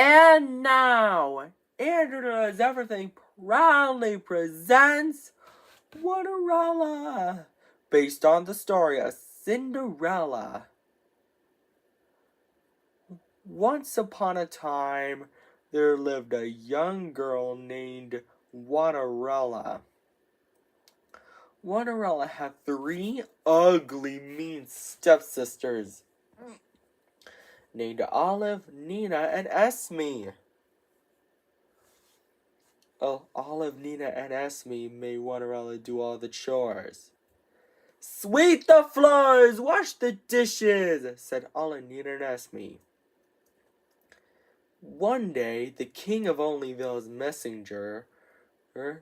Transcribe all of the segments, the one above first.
And now, Andrew Everything proudly presents Onerella, based on the story of Cinderella. Once upon a time, there lived a young girl named Onerella. Onerella had 3 ugly, mean stepsisters named Olive, Nina, and Esme. Olive, Nina, and Esme made Onerella do all the chores. "Sweep the floors, wash the dishes," said Olive, Nina, and Esme. One day, the king of Onlyville's messenger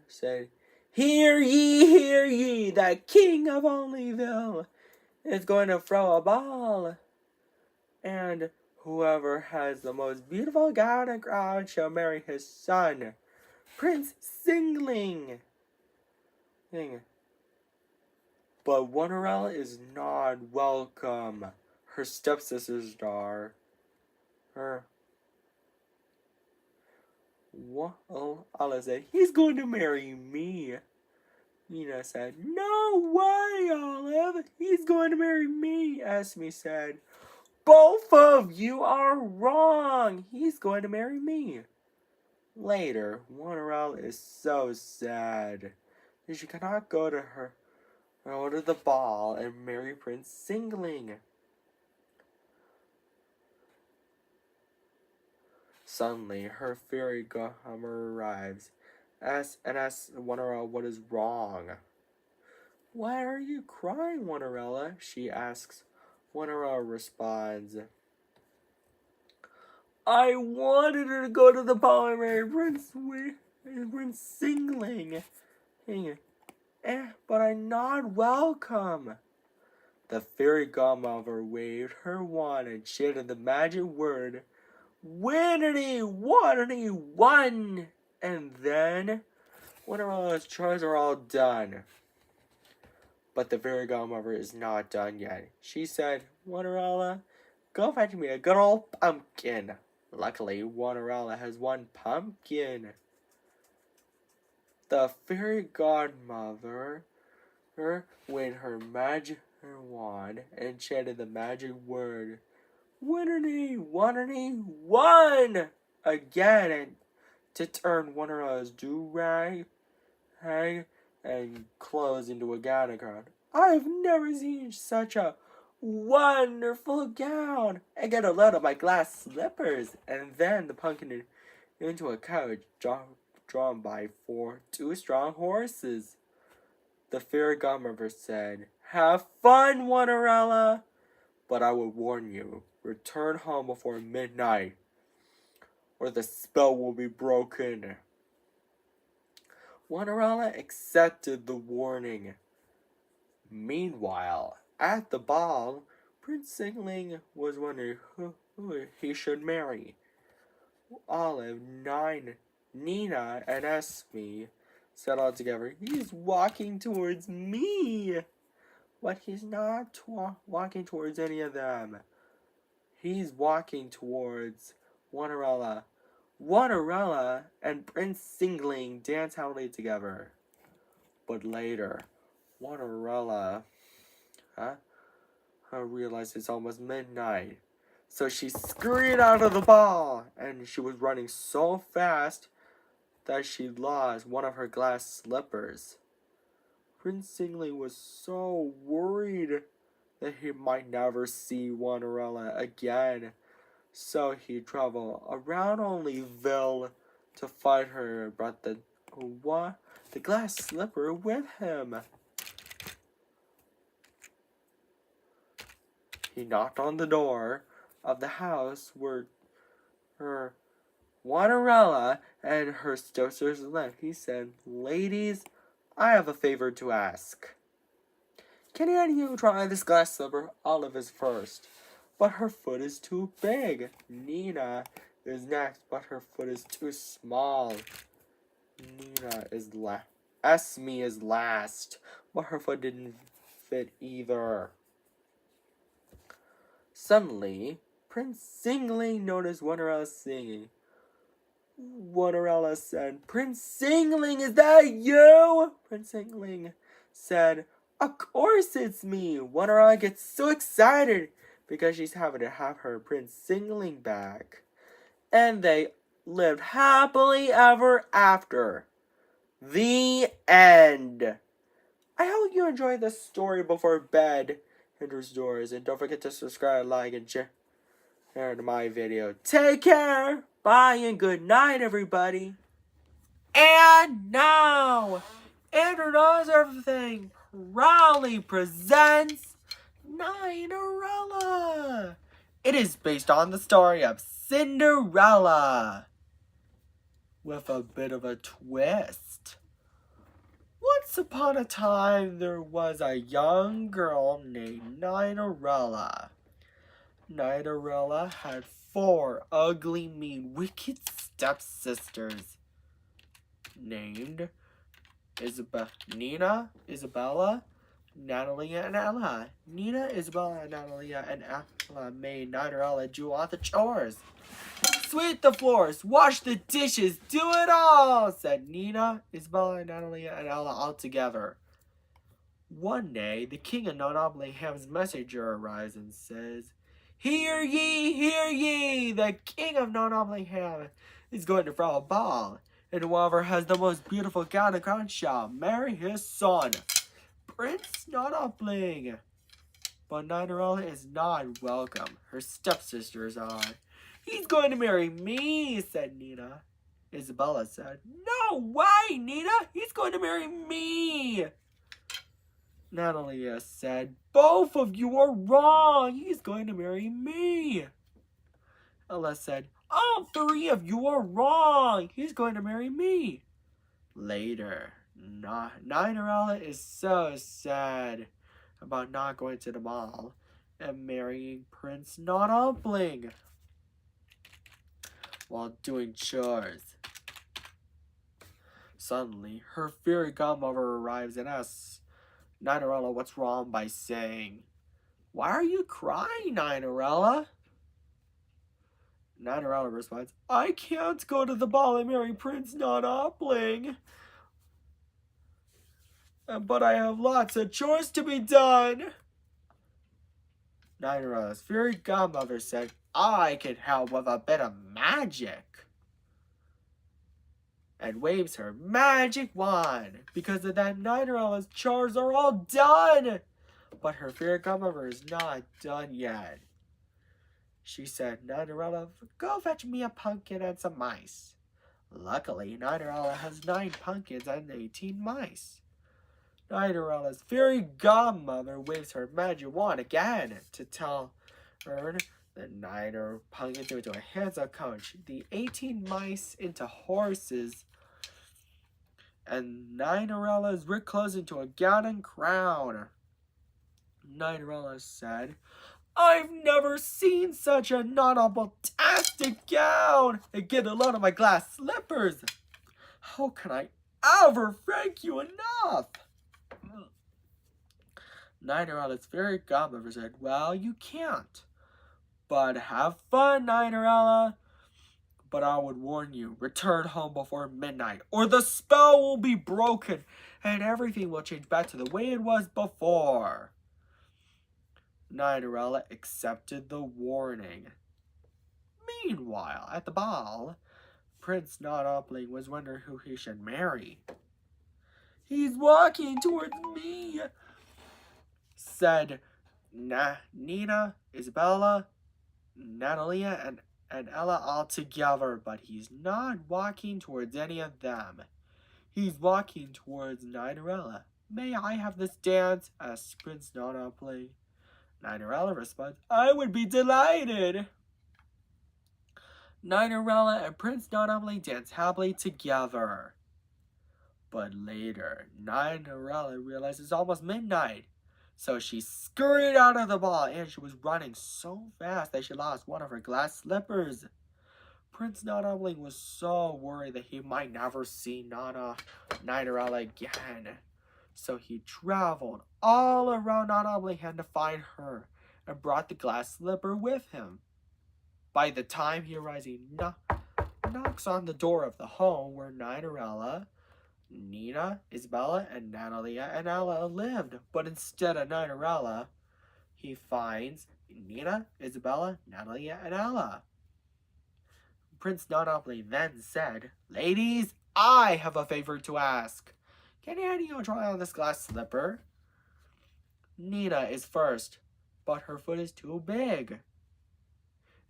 said, hear ye, the king of Onlyville is going to throw a ball. And whoever has the most beautiful gown and crown shall marry his son, Prince Singling. But Onerella is not welcome. Her stepsisters are. Olive said, he's going to marry me. Nina said, no way, Olive. He's going to marry me. Esme said, both of you are wrong. He's going to marry me. Later, Onerella is so sad that she cannot go to the ball and marry Prince Singling. Suddenly, her fairy godmother arrives and asks Onerella what is wrong. Why are you crying, Onerella? She asks. Onerella responds, I wanted her to go to the ball and marry Prince Singling, but I'm not welcome. The fairy godmother waved her wand and chanted the magic word, Winnity, Waterity, one! And then, Onerella's chores are all done. But the fairy godmother is not done yet. She said, Onerella, go fetch me a good old pumpkin. Luckily, Onerella has one pumpkin. The fairy godmother waved her magic wand and chanted the magic word, Winnity, Waterity, one! Again, and to turn Onerella's do-rag and clothes into a gown. I've never seen such a wonderful gown. I get a load of my glass slippers, and then the pumpkin into a coach drawn by 2 strong horses. The fairy godmother said, have fun, Onerella, but I will warn you, return home before midnight, or the spell will be broken. Onerella accepted the warning. Meanwhile, at the ball, Prince Singling was wondering who he should marry. Olive, Nina, and Esme said all together, he's walking towards me. But he's not walking towards any of them. He's walking towards Onerella. Onerella and Prince Singling dance happily together. But later, Onerella realized it's almost midnight. So she scurried out of the ball, and she was running so fast that she lost one of her glass slippers. Prince Singling was so worried that he might never see Onerella again. So he traveled around Onlyville to find her and brought the glass slipper with him. He knocked on the door of the house where her Onerella and her stepsisters lived. He said, ladies, I have a favor to ask. Can any of you try this glass slipper? Olive is first, but her foot is too big. Nina is next, but her foot is too small. Esme is last, but her foot didn't fit either. Suddenly, Prince Singling noticed Onerella singing. Onerella said. Prince Singling, is that you? Prince Singling said, of course it's me. Onerella gets so excited because she's having to have her Prince Singling back. And they lived happily ever after. The end. I hope you enjoyed this story before bed enters doors. And don't forget to subscribe, like, and share to my video. Take care. Bye and good night, everybody. And now, Andrew Knows Everything proudly presents Ninerella. It is based on the story of Cinderella with a bit of a twist. Once upon a time, there was a young girl named Ninerella. Ninerella had 4 ugly, mean, wicked stepsisters named Nina, Isabella, Natalia, and Ella. Nina, Isabella, Natalia, and Ella made Ninerella do all the chores. Sweep the floors, wash the dishes, do it all, said Nina, Isabella, Natalia, and Ella all together. One day, the king of Nonobleham's messenger arrives and says, hear ye, the king of Nonobleham is going to throw a ball, and whoever has the most beautiful gown and crown shall marry his son, Prince Nonobling. But Ninerella is not welcome. Her stepsisters are. He's going to marry me, said Nina. Isabella said, no way, Nina, he's going to marry me. Natalia said, both of you are wrong. He's going to marry me. Ella said, all 3 of you are wrong. He's going to marry me. Later, Ninerella is so sad about not going to the ball and marrying Prince Nonobling while doing chores. Suddenly, her fairy godmother arrives and asks Ninerella what's wrong by saying, why are you crying, Ninerella? Ninerella responds, I can't go to the ball and marry Prince Nonobling, but I have lots of chores to be done. Ninerella's fairy godmother said, I can help with a bit of magic, and waves her magic wand. Because of that, Ninerella's chores are all done. But her fairy godmother is not done yet. She said, Ninerella, go fetch me a pumpkin and some mice. Luckily, Ninerella has 9 pumpkins and 18 mice. Ninerella's fairy godmother waves her magic wand again to tell her the 9 pumpkins into a hands-on coach, the 18 mice into horses, and Ninerella's rich clothes into a gown and crown. Ninerella said, I've never seen such a non-tastic gown, and get a load of my glass slippers. How can I ever thank you enough? Ninerella's fairy godmother said, well, you can't. But have fun, Ninerella. But I would warn you, return home before midnight, or the spell will be broken, and everything will change back to the way it was before. Ninerella accepted the warning. Meanwhile, at the ball, Prince Nonobling was wondering who he should marry. He's walking towards me, said Nina, Isabella, Natalia, and Ella all together, but he's not walking towards any of them. He's walking towards Ninerella. May I have this dance? Asked Prince Nonobling. Ninerella responds, I would be delighted. Ninerella and Prince Nonobling dance happily together. But later, Ninerella realized it's almost midnight. So she scurried out of the ball, and she was running so fast that she lost one of her glass slippers. Prince Nonobling was so worried that he might never see Ninerella again. So he traveled all around Nonoblehem to find her and brought the glass slipper with him. By the time he arrived in knocks on the door of the home where Ninerella, Nina, Isabella, and Natalia and Ella lived. But instead of Ninerella, he finds Nina, Isabella, Natalia, and Ella. Prince Monopoly then said, "Ladies, I have a favor to ask. Can any of you try on this glass slipper?" Nina is first, but her foot is too big.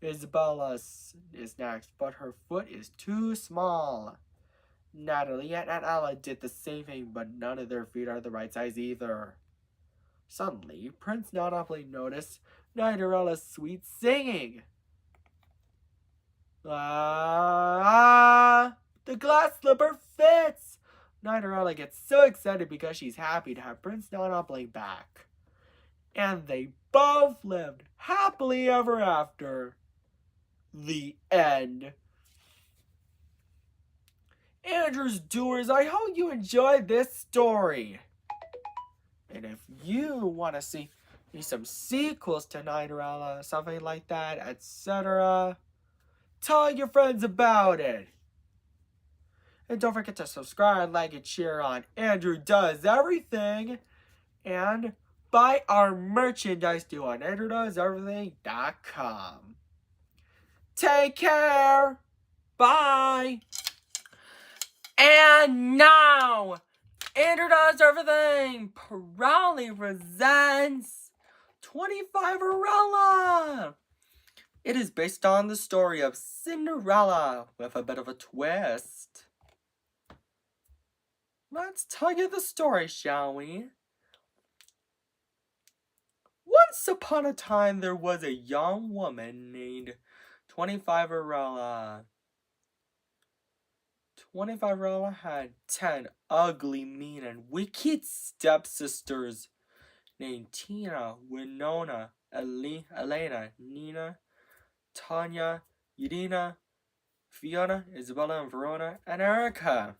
Isabella is next, but her foot is too small. Natalie and Ella did the same thing, but none of their feet are the right size either. Suddenly, Prince Monopoly noticed Ninerella's sweet singing. The glass slipper fits! Ninerella gets so excited because she's happy to have Prince Monopoly back. And they both lived happily ever after. The end. Andrew's Doers, I hope you enjoyed this story. And if you want to see some sequels to Ninerella, something like that, etc., tell your friends about it. And don't forget to subscribe, like, and share on Andrew Does Everything. And buy our merchandise too on AndrewDoesEverything.com. Take care. Bye. And now, Andrew Does Everything proudly presents Twentifiverella. It is based on the story of Cinderella with a bit of a twist. Let's tell you the story, shall we? Once upon a time, there was a young woman named Twentifiverella. Twentifiverella had 10 ugly, mean, and wicked stepsisters named Tina, Winona, Elena, Nina, Tanya, Irina, Fiona, Isabella, and Verona, and Erica.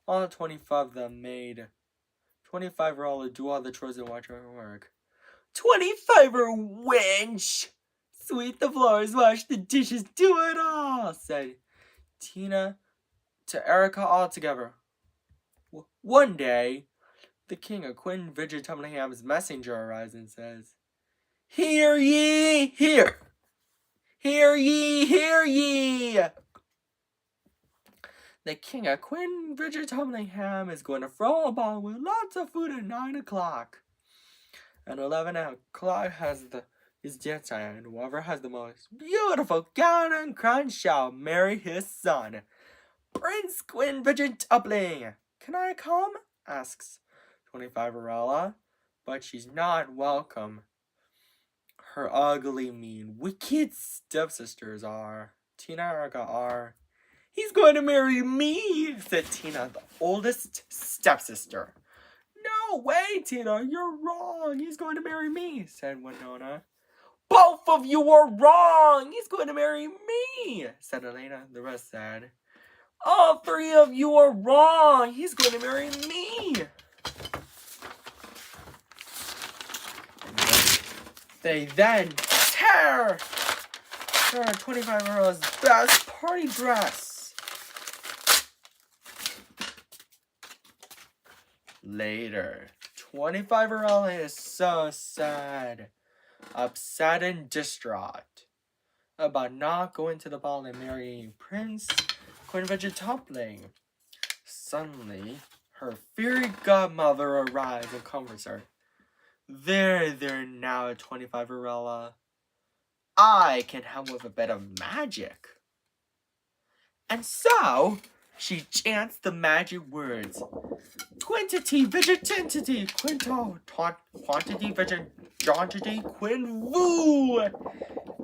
All 25 of them made 25-year-old do all the chores and watch her work. 25-er wench! Sweep the floors, wash the dishes, do it all, said Tina to Erica all together. One day, the king of Onehundredtwentionerella's messenger arrives and says, "Hear ye, hear! Hear ye, hear ye! The king of Onehundredtwentionerella is going to throw a ball with lots of food at 9 o'clock. And 11 o'clock is dance time, and whoever has the most beautiful gown and crown shall marry his son, Prince Onehundredtwentionerella. Can I come?" asks Twentifiverella, but she's not welcome. Her ugly, mean, wicked stepsisters are. Tina and Erica are. "He's going to marry me," said Tina, the oldest stepsister. "No way, Tina, you're wrong. He's going to marry me," said Winona. "Both of you are wrong. He's going to marry me," said Elena. The rest said, "All three of you are wrong. He's going to marry me." They then tear 25-year-old's best party dress. Later, 25-year-old is so sad, upset, and distraught about not going to the ball and marrying Prince Onehundredtwentionerealla. Suddenly, her fairy godmother arrives and comforts her. There now, 25-year-old. I can help with a bit of magic." And so, she chants the magic words, "Quantity, vigilantity, quinto, quantity, vigilantity, quinvoo,"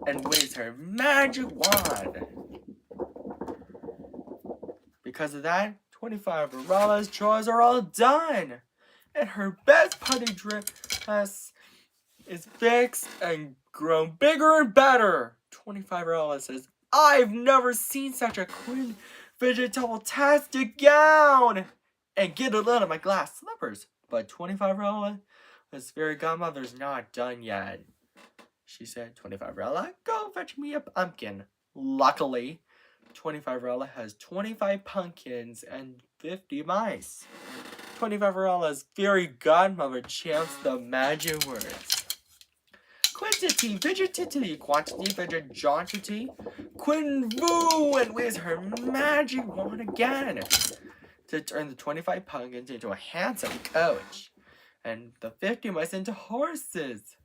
and waves her magic wand. Because of that, 25-year-old's chores are all done, and her best party dress is fixed and grown bigger and better. 25-year-old says, "I've never seen such a Onehundredtwentionerella-tastic gown, and get a load of my glass slippers." But 25-year-old, his fairy godmother's not done yet. She said, "25-year-old, go fetch me a pumpkin." Luckily, Twentifiverella has 25 pumpkins and 50 mice. Twentifiverella's fairy godmother chants the magic words. Quantity, fidgetity, quantity, fidget, jauntity, quinvoo, and waves her magic wand again to turn the 25 pumpkins into a handsome coach, and the 50 mice into horses.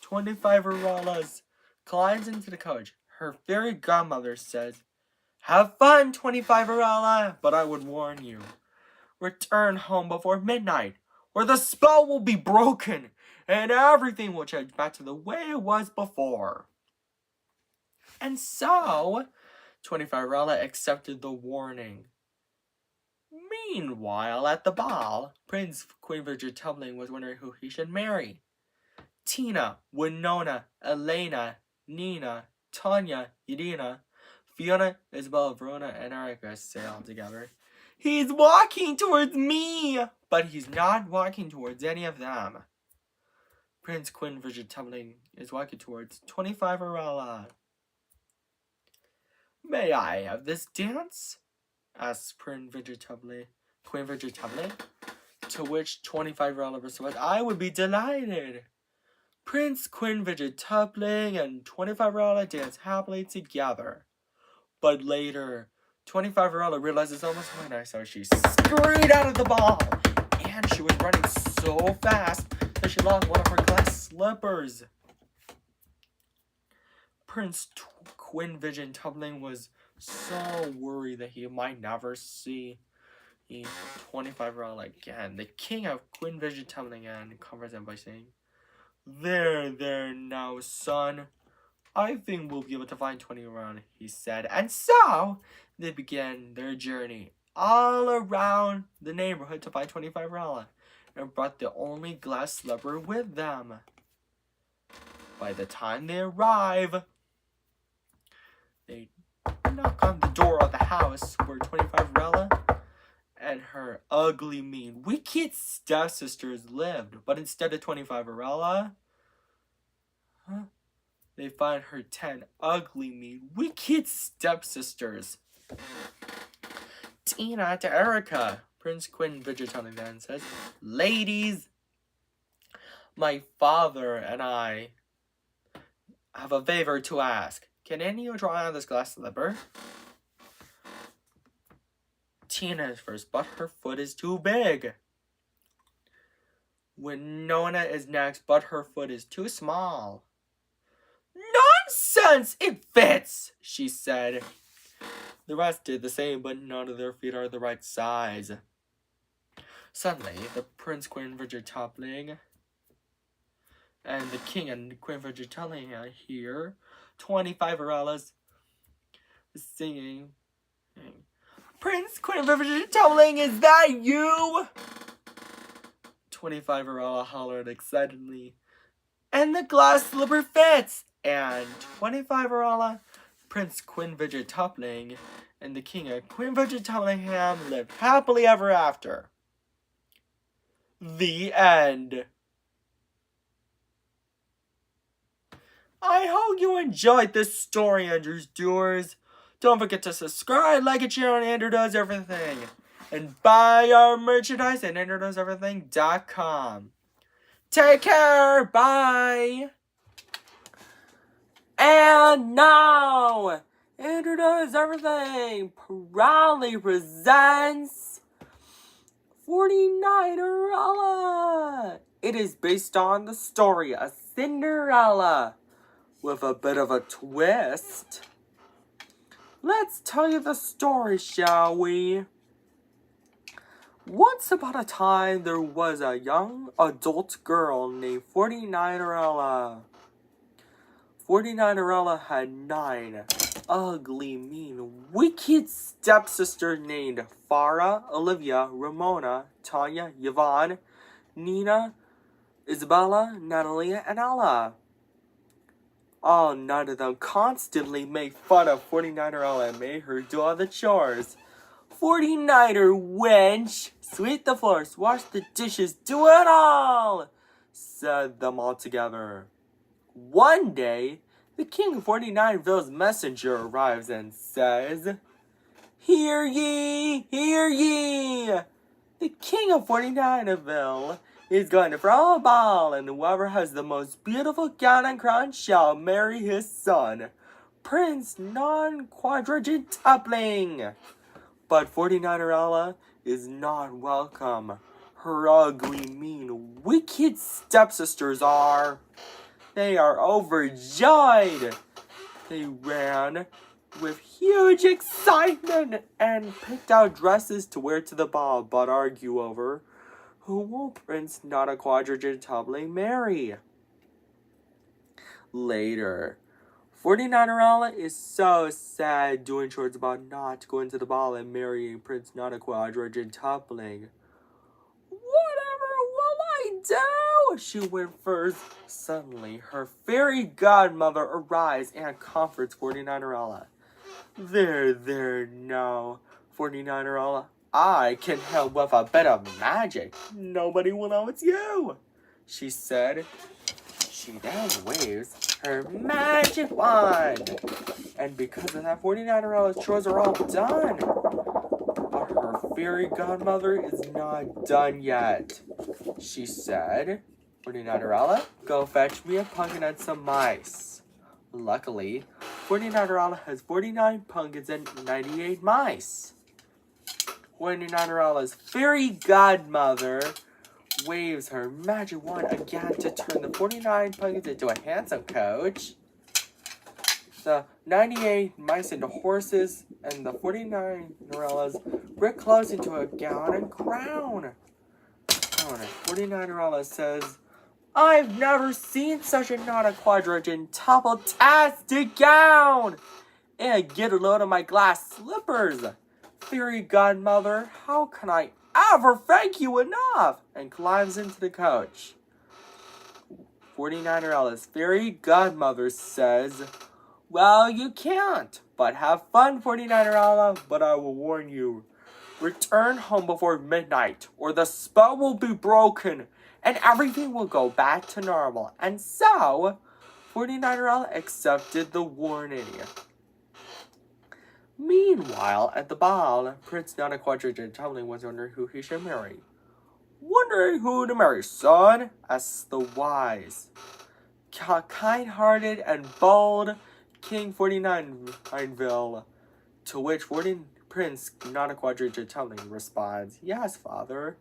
Twentifiverella's climbs into the coach. Her fairy godmother says, "Have fun, Twentifiverella, but I would warn you. Return home before midnight, or the spell will be broken, and everything will change back to the way it was before." And so, Twentifiverella accepted the warning. Meanwhile, at the ball, Prince Queen was wondering who he should marry. Tina, Winona, Elena, Nina, Tanya, Irina, Fiona, Isabella, Verona, and Erica say all together, "He's walking towards me!" But he's not walking towards any of them. Prince Queen is walking towards Twentifiverella. "May I have this dance?" asks Queen Vegetable. To which Twentifiverella responds, "I would be delighted." Prince Queen Vegetable and Twentifiverella dance happily together. But later, Twentifiverella realizes almost midnight, so she scurried out of the ball. And she was running so fast that she lost one of her glass slippers. Prince Queen Vegetable was so worried that he might never see Twentifiverella again. The king of Queen Vegetable again comforts him by saying, There now, son. I think we'll be able to find 20 he said." And so, they began their journey all around the neighborhood to find Twentifiverella, and brought the only glass slipper with them. By the time they arrive, they knock on the door of the house where Twentifiverella and her ugly, mean, wicked stepsisters lived. But instead of Twentifiverella, they find her 10 ugly, mean, wicked stepsisters. Tina to Erica. Prince Queen Vegetable then says, "Ladies, my father and I have a favor to ask. Can any of you try on this glass slipper?" Tina is first, but her foot is too big. Winona is next, but her foot is too small. "Nonsense! It fits!" she said. The rest did the same, but none of their feet are the right size. Suddenly, the Prince Queen Vegetable and the King and Queen Vegetable hear Twentifiverella's singing. "Prince Queen Vegetable, is that you?" Twentifiverella hollered excitedly. "And the glass slipper fits!" And Twentifiverella, Prince Queen Vegetable, and the King of Queen Vegetable lived happily ever after. The end. I hope you enjoyed this story, Andrew's Doers. Don't forget to subscribe, like, and share on Andrew Does Everything. And buy our merchandise at AndrewDoesEverything.com. Take care. Bye. And now, Andrew Does Everything proudly presents Fortininerella. It is based on the story of Cinderella with a bit of a twist. Let's tell you the story, shall we? Once upon a time, there was a young adult girl named Fortininerella. Fortininerella had 9 ugly, mean, wicked stepsisters named Farah, Olivia, Ramona, Tanya, Yvonne, Nina, Isabella, Natalie, and Ella. All 9 of them constantly made fun of Fortininerella and made her do all the chores. "49er, wench! Sweep the floors, wash the dishes, do it all!" said them all together. One day, The king of 49ville's messenger arrives and says, "Hear ye, hear ye! The king of 49ville is going to throw a ball, and whoever has the most beautiful gown and crown shall marry his son, Prince Non-Quadrupling." But 49erella is not welcome. Her ugly, mean, wicked stepsisters are. They are overjoyed. They ran with huge excitement and picked out dresses to wear to the ball, but argue over who will Prince Not-a-Quadrupling marry. Later, 49erella is so sad doing chores about not going to the ball and marrying Prince Not-a-Quadrupling. "Whatever will I do?" she went first. Suddenly, her fairy godmother arrives and comforts 49erella. There, now, 49erella. I can help with a bit of magic. Nobody will know it's you," she said. She then waves her magic wand. And because of that, 49erella's chores are all done. But her fairy godmother is not done yet. She said, "49erella, go fetch me a pumpkin and some mice." Luckily, 49erella has 49 pumpkins and 98 mice. 49erella's fairy godmother waves her magic wand again to turn the 49 pumpkins into a handsome coach, the 98 mice into horses, and the 49erellas brick clothes into a gown and crown. 49erella says, "I've never seen such a Not-a-Quadrupling gown! And get a load of my glass slippers. Fairy godmother, how can I ever thank you enough?" And climbs into the coach. 49erella's fairy godmother says, "Well, you can't, but have fun, 49erella, but I will warn you. Return home before midnight, or the spell will be broken, and everything will go back to normal." And so, 49erella accepted the warning. Meanwhile, at the ball, Prince Not-a-Quadrupling was wondering who he should marry. "Wondering who to marry, son?" asked the wise, kind-hearted, and bold King 49ville, to which Prince Not-a-Quadrupling responds, "Yes, father."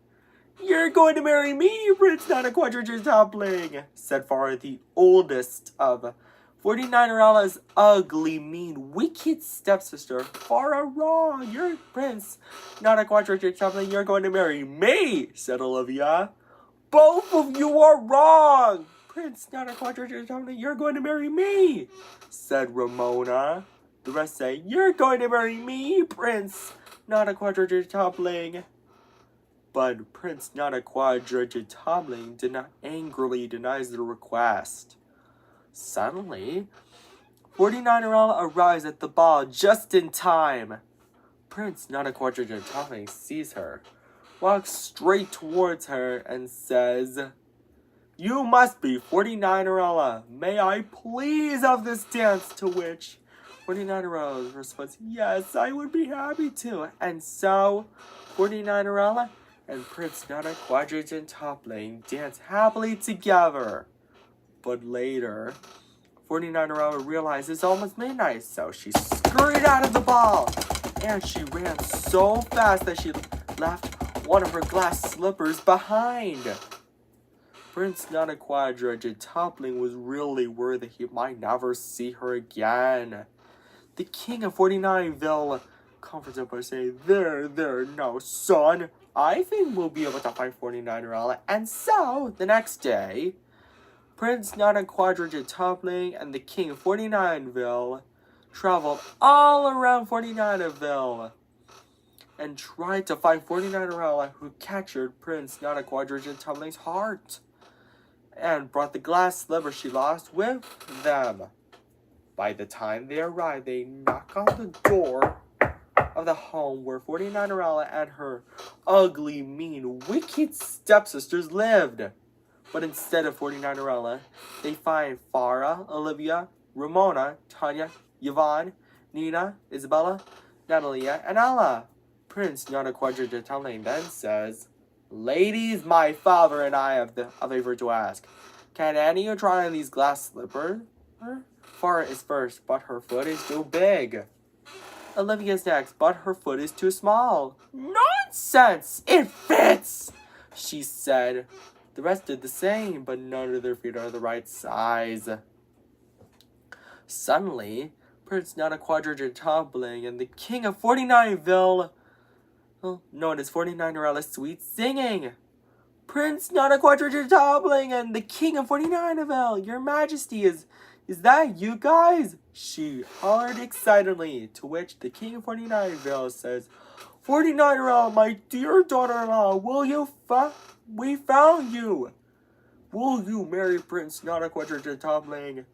"You're going to marry me, Prince Not-a-Quadrupling," said far the oldest of 49erella's ugly, mean, wicked stepsister. "Far wrong, you're Prince Not-a-Quadrupling, you're going to marry me," said Olivia. "Both of you are wrong, Prince Not-a-Quadrupling, you're going to marry me," said Ramona. The rest say, "You're going to marry me, Prince Not-a-Quadrupling." But Prince Not-a-Quadrupling angrily denies the request. Suddenly, 49erella arrives at the ball just in time. Prince Not-a-Quadrupling sees her, walks straight towards her, and says, "You must be 49erella. May I please have this dance?" To which 49erella responds, "Yes, I would be happy to." And so, 49erella and Prince Not-a-Quadrupling dance happily together. But later, 49erella realized it's almost midnight, so she scurried out of the ball, and she ran so fast that she left one of her glass slippers behind. Prince Not-a-Quadrupling was really worried that he might never see her again. The king of 49ville comforts her by saying, There, no, son. I think we'll be able to find 49erella." And so, the next day, Prince Not-a-Quadrupling and the king of 49ville traveled all around 49ville and tried to find 49erella, who captured Prince Not-a-Quadrupling's heart and brought the glass sliver she lost with them. By the time they arrived, they knocked on the door of the home where 49erella and her ugly, mean, wicked stepsisters lived. But instead of 49erella, they find Farah, Olivia, Ramona, Tanya, Yvonne, Nina, Isabella, Natalia, and Ella. Prince Nonacquadrigitabling then says, Ladies, my father and I have a favor to ask. Can any of you try on these glass slippers? Farah is first, but her foot is too big. Olivia's next, but her foot is too small. Nonsense! It fits! She said. The rest did the same, but none of their feet are the right size. Suddenly, Prince Nonacquadrigitabling and the King of 49ville, known as 49erella sweet singing. Prince Nonacquadrigitabling and the King of 49ville, your majesty, is that you guys? She hollered excitedly, to which the King of 49ville says, 49erella, my dear daughter-in-law, we found you. Will you marry Prince Nonacquadrigitabling?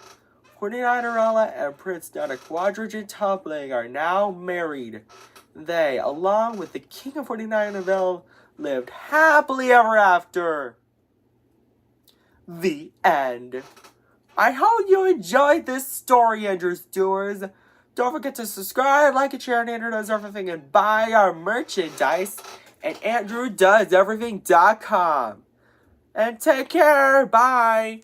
49erella and Prince Nonacquadrigitabling are now married. They, along with the King of 49ville, lived happily ever after. The end. I hope you enjoyed this story, Andrew Stewards. Don't forget to subscribe, like, and share, and Andrew Does Everything, and buy our merchandise at AndrewDoesEverything.com. And take care. Bye.